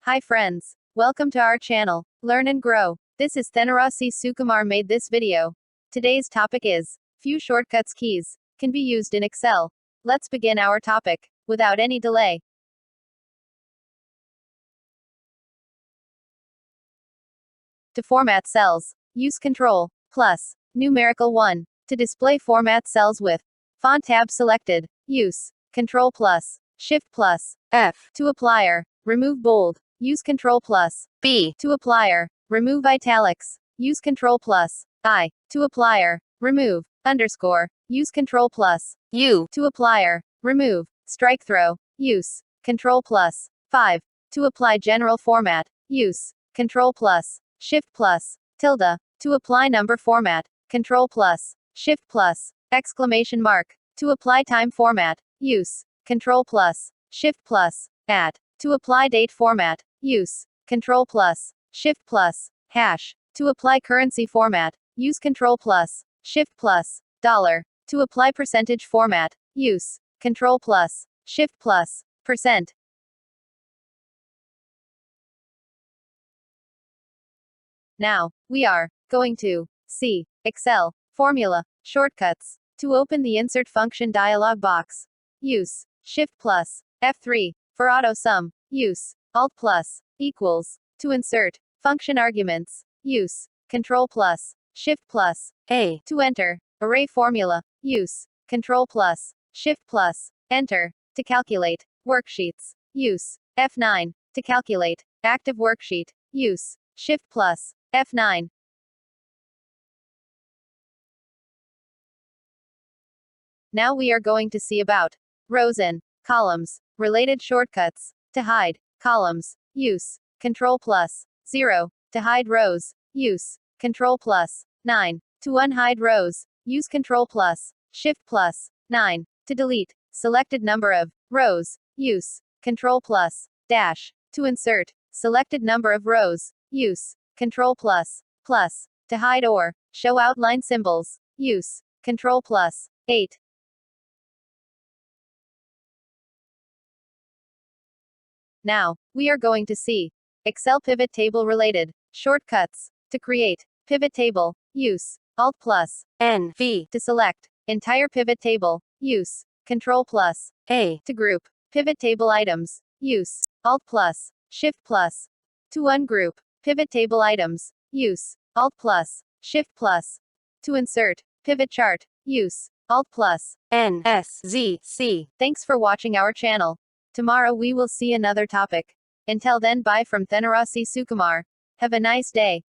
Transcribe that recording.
Hi friends. Welcome to our channel, Learn and Grow. This is Thenarasi Sukumar made this video. Today's topic is, few shortcuts keys, can be used in Excel. Let's begin our topic, without any delay. To format cells, use Ctrl, plus, numerical 1. To display format cells with font tab selected, use Ctrl plus, Shift plus, F. To applier, remove bold, use Ctrl plus, B. To applier, remove italics, use Ctrl plus, I. To applier, remove, underscore, use Ctrl plus, U. To applier, remove, strike throw, use, Ctrl plus, 5. To apply general format, use, Ctrl plus, Shift plus, tilde. To apply number format, Ctrl plus, Shift plus, exclamation mark. To apply time format, use, Ctrl plus, Shift plus, @ To apply date format, use, Ctrl plus, Shift plus, hash. To apply currency format, use Ctrl plus, Shift plus, $. To apply percentage format, use, Ctrl plus, Shift plus, %. Now, we are going to see Excel formula shortcuts. To open the insert function dialog box, use Shift plus F3. For auto sum, use Alt plus equals. To insert function arguments, use Ctrl plus Shift plus A. To enter array formula, use Ctrl plus Shift plus enter. To calculate worksheets, use F9. To calculate active worksheet, use Shift plus F9. Now we are going to see about rows and columns, related shortcuts. To hide columns, use Ctrl plus 0. To hide rows, use Ctrl plus 9. To unhide rows, use Ctrl plus Shift plus 9. To delete selected number of rows, use Ctrl plus dash. To insert selected number of rows, use Ctrl plus plus. To hide or show outline symbols, use Ctrl plus 8. Now, we are going to see Excel pivot table related shortcuts. To create pivot table, use Alt plus N V. To select entire pivot table, use Ctrl plus A. To group pivot table items, use Alt plus Shift plus. To ungroup pivot table items, use Alt plus Shift plus. To insert pivot chart, use Alt plus N S Z C. Thanks for watching our channel. Tomorrow we will see another topic. Until then, bye from Thenarasi Sukumar. Have a nice day.